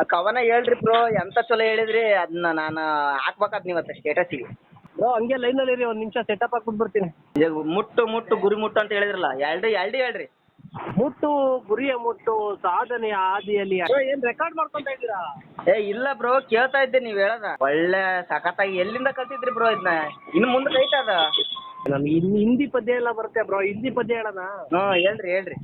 ಆ ಕವನ ಹೇಳ್ರಿ ಬ್ರೋ, ಎಂತ ಚಲೋ ಹೇಳಿದ್ರಿ. ಅದನ್ನ ನಾನು ಹಾಕ್ಬೇಕಾದ್ ನೀವತ್ತ ಸ್ಟೇಟಸಿಗೆ. ಬ್ರೋ ಹಂಗೆ ಲೈನಲ್ಲಿ ಇರಿ, ಒಂದು ನಿಮಿಷ ಸೆಟಪ್ ಹಾಕ್ಬಿಟ್ಟು ಬರ್ತೀನಿ. ಈಗ ಮುಟ್ಟು ಮುಟ್ಟು ಗುರಿ ಮುಟ್ಟು ಅಂತ ಹೇಳಿದ್ರಲ್ಲ, ಎರಡು ಹೇಳ್ರಿ. ಮುಟ್ಟು ಗುರಿಯ ಮುಟ್ಟು ಸಾಧನೆಯ ಹಾದಿಯಲ್ಲಿ. ಏನ್ ರೆಕಾರ್ಡ್ ಮಾಡ್ಕೊಂತ ಇದ್ದೀರಾ? ಇಲ್ಲ ಬ್ರೋ, ಕೇಳ್ತಾ ಇದ್ದೆ ನೀವು ಹೇಳದ. ಒಳ್ಳೆ ಸಖತ್ತಾಗಿ ಎಲ್ಲಿಂದ ಕಲ್ತಿದ್ರಿ ಬ್ರೋ ಇದನ್ನ? ಇನ್ನು ಮುಂದೆ ಐತೆ ಅದ. ನಮ್ಗೆ ಹಿಂದಿ ಪದ್ಯ ಎಲ್ಲ ಬರುತ್ತೆ ಬ್ರೋ, ಹಿಂದಿ ಪದ್ಯ ಹೇಳೋಣ? ಹೇಳ್ರಿ.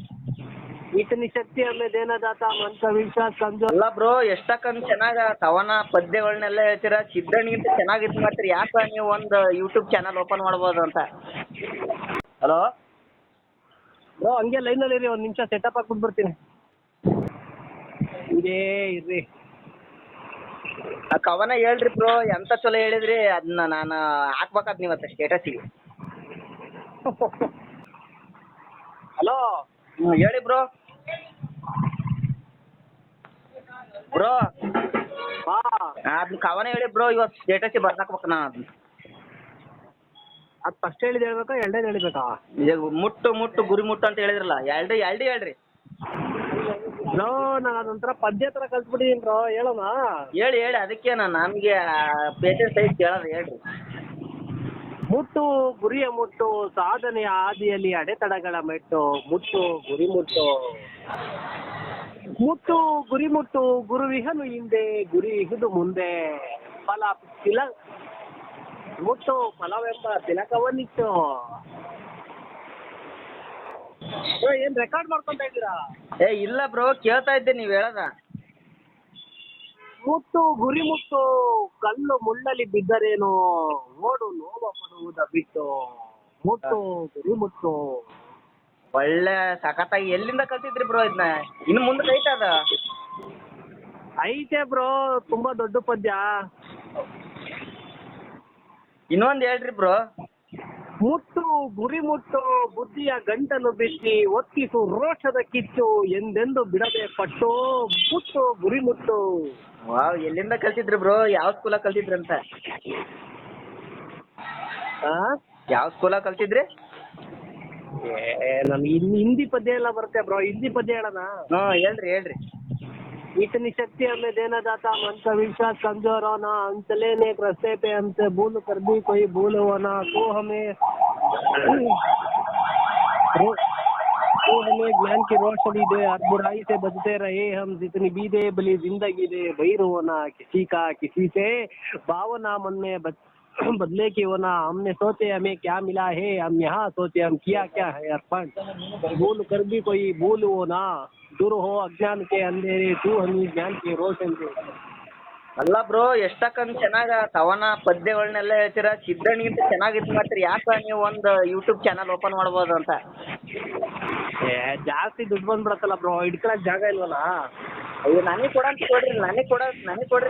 ಇತನಿ ಶಕ್ತಿ ಹಮ್ಮೆ ದೇನದಾತ ಮಂತ್ರ ವಿಶ್ವಾಸ ಕಂಜೋ. ಅಲ್ಲ ಬ್ರೋ, ಎಷ್ಟಕ್ಕಂದ್ ಚೆನ್ನಾಗ ಕವನ ಪದ್ಯಗಳನ್ನೆಲ್ಲ ಹೇಳ್ತೀರಾ. ಸಿದ್ದಣ್ಣಿಗಿಂತ ಚೆನ್ನಾಗಿತ್ತು ಮಾತ್ರ. ಯಾಕ ನೀವು ಒಂದು ಯೂಟ್ಯೂಬ್ ಚಾನಲ್ ಓಪನ್ ಮಾಡ್ಬೋದು ಅಂತ. ಹಲೋ ಬ್ರೋ ಹಂಗೆ ಲೈನಲ್ಲಿ ಇರಿ, ಒಂದು ನಿಮಿಷ ಸೆಟಪ್ ಹಾಕ್ಬಿಟ್ಟು ಬರ್ತೀನಿ. ಇದೇ ಇರ್ರಿ. ಆ ಕವನ ಹೇಳ್ರಿ ಬ್ರೋ, ಎಂತ ಚಲೋ ಹೇಳಿದ್ರಿ. ಅದನ್ನ ನಾನು ಹಾಕ್ಬೇಕಾದ್ ನೀವತ್ತ ಸ್ಟೇಟಸಿಗೆ. ಹಲೋ ಹೇಳಿ ಬ್ರೋ. ಬ್ರೋ ಹಾ ಅದನ್ನ ಕವನ ಹೇಳಿ ಬ್ರೋ, ಇವತ್ತು ಸ್ಟೇಟಸಿಗೆ ಬರ್ದಾಕ್ಬೇಕು ನಾ ಅದನ್ನ. ಅದು ಫಸ್ಟ್ ಹೇಳಿದ್ ಹೇಳ್ಬೇಕಾ ಎರಡನೇದು ಹೇಳ್ಬೇಕಾ? ಈಗ ಮುಟ್ಟು ಮುಟ್ಟು ಗುರಿ ಮುಟ್ಟು ಅಂತ ಹೇಳಿದ್ರಲ್ಲ, ಎರಡು ಹೇಳ್ರಿ. ಬ್ರೋ ನಾನು ಅದೊಂಥರ ಪದ್ಯ ಥರ ಕಲ್ತ್ಬಿಟ್ಟಿದ್ದೀನಿ ಬ್ರೋ, ಹೇಳೋಣ? ಹೇಳಿ ಅದಕ್ಕೇನ ನಮಗೆ ಪೇಷನ್ಸ್ ಐತಿ ಕೇಳೋದು, ಹೇಳ್ರಿ. ಮುಟ್ಟು ಗುರಿಯ ಮುಟ್ಟು ಸಾಧನೆಯ ಹಾದಿಯಲ್ಲಿ ಅಡೆತಡೆಗಳ ಮೆಟ್ಟು. ಮುಟ್ಟು ಗುರಿ ಮುಟ್ಟು, ಮುಟ್ಟು ಗುರಿ ಮುಟ್ಟು, ಗುರುವಿಹನು ಹಿಂದೆ ಗುರಿಹುದು ಮುಂದೆ. ಫಲ ಮುಟ್ಟು ಫಲವೆಂಬ ತಿಲಕವನ್ನಿಟ್ಟು. ಏನ್ ರೆಕಾರ್ಡ್ ಮಾಡ್ಕೊಂತ ಇದ್ದೀರಾ? ಇಲ್ಲ ಬ್ರೋ, ಕೇಳ್ತಾ ಇದ್ದೆ ನೀವು ಹೇಳದ. ಮುಟ್ಟು ಗುರಿ ಮುಟ್ಟು, ಕಲ್ಲು ಮುಳ್ಳಲಿ ಬಿದ್ದರೇನು, ಓಡು ನೋವ ಪಡುವುದ ಬಿಟ್ಟು. ಮುಟ್ಟು ಗುರಿ ಮುಟ್ಟು. ಒಳ್ಳೆ ಸಖತ್ತಾಗಿ ಎಲ್ಲಿಂದ ಕಲ್ತಿದ್ರಿ ಬ್ರೋ ಇದನ್ನ? ಇನ್ನು ಮುಂದೆ ಐತೆ ಅದ. ಐತೆ ಬ್ರೋ, ತುಂಬಾ ದೊಡ್ಡ ಪದ್ಯ. ಇನ್ನೊಂದು ಹೇಳ್ರಿ ಬ್ರೋ. ಮುಟ್ಟು ಗುರಿ ಮುಟ್ಟು, ಬುದ್ಧಿಯ ಗಂಟಲು ಬಿಚ್ಚಿ ಒತ್ತಿಸು ರೋಷದ ಕಿಚ್ಚು, ಎಂದೆಂದು ಬಿಡದೆ ಪಟ್ಟು. ಮುಟ್ಟು ಗುರಿ ಮುಟ್ಟು. ವಾವ್, ಎಲ್ಲಿಂದ ಕಲ್ತಿದ್ರಿ ಬ್ರೋ? ಯಾವ ಸ್ಕೂಲಾಗ ಕಲ್ತಿದ್ರಿ ಅಂತ? ಯಾವ ಸ್ಕೂಲಾಗ ಕಲ್ತಿದ್ರಿ? ನಮ್ಗೆ ಹಿಂದಿ ಪದ್ಯ ಎಲ್ಲ ಬರುತ್ತೆ ಬ್ರೋ, ಹಿಂದಿ ಪದ್ಯ ಹೇಳೋಣ? ಹೇಳ್ರಿ. इतनी शक्ति हमें देना दाता मन का विश्वास कमजोर होना, हम चले नेक रास्ते पे हमसे भूल कर भी कोई भूल होना। तो हमें ज्ञान की रोशनी दे, हर बुराई से बचते रहे हम। जितनी भी दे भली जिंदगी दे, भैर होना किसी का किसी से भावना मन में बदले की होना। हमने सोचे हमें क्या मिला है, हम यहाँ सोचे हम किया क्या है अर्पण। भूल कर भी कोई भूल होना, दूर हो अज्ञान के अंधेरे, तू हमें ज्ञान की रोशन दे. ಅಲ್ಲ ಬ್ರೋ, ಎಷ್ಟಕ್ಕಂದ್ ಚೆನ್ನಾಗ ಕವನ ಪದ್ಯಗಳನ್ನೆಲ್ಲ ಹೇಳ್ತೀರಾ. ಸಿದ್ದಣ್ಣಿಗಿಂತ ಚೆನ್ನಾಗಿತ್ತು ಮಾತ್ರ. ಯಾಕ ನೀವು ಒಂದು ಯೂಟ್ಯೂಬ್ ಚಾನಲ್ ಓಪನ್ ಮಾಡ್ಬೋದು ಅಂತ. ಜಾಸ್ತಿ ದುಡ್ಡು ಬಂದ್ಬಿಡತ್ತಲ್ಲ ಬ್ರೋ, ಇಟ್ಕೊಳಕ್ ಜಾಗ ಇಲ್ವಲ್ಲ. ಅಯ್ಯೋ, ನನಗೆ ಕೊಡ್ರಿ,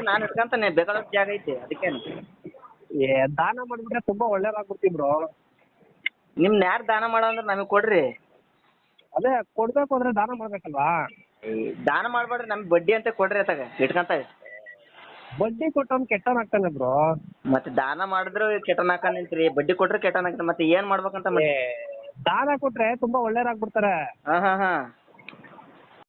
ನಾನು ಇಟ್ಕೊಂತಾನೆ. ಬೇಕಾದಷ್ಟು ಜಾಗ ಐತಿ, ಅದಕ್ಕೇನು. ದಾನ ಮಾಡ್ಬಿಟ್ರೆ ತುಂಬಾ ಒಳ್ಳೇದಾಗ್ಬಿಡ್ತೀವಿ ಬ್ರೋ. ನಿಮ್ನ ಯಾರು ದಾನ ಮಾಡೋ ಅಂದ್ರೆ ನಮಗೆ ಕೊಡ್ರಿ. ಅದೇ ಕೊಡ್ಬೇಕು ಅಂದ್ರೆ ದಾನ ಮಾಡ್ಬೇಕಲ್ವಾ? ದಾನ ಮಾಡ್ಬೇಡ್ರಿ, ನಮ್ಗೆ ಬಡ್ಡಿ ಅಂತ ಕೊಡ್ರಿ. ಅತ್ತಾಗ ಇಟ್ಕೊಂತ ಬಡ್ಡಿ ಕೊಟ್ಟವ್ನು ಕೆಟ್ಟನಾಗ್ತಾನೆ ಬ್ರೋ. ಮತ್ತೆ ದಾನ ಮಾಡಿದ್ರು ಕೆಟ್ಟನಾಕ ನಿಂತ್ರಿ, ಬಡ್ಡಿ ಕೊಟ್ರೆ ಕೆಟ್ಟನಾಗ್ತಾನೆ. ಮತ್ತೆ ಏನ್ ಮಾಡ್ಬೇಕಂತ? ದಾನ ಕೊಟ್ರೆ ತುಂಬಾ ಒಳ್ಳೇದಾಗ್ಬಿಡ್ತಾರೆ. ಹಾ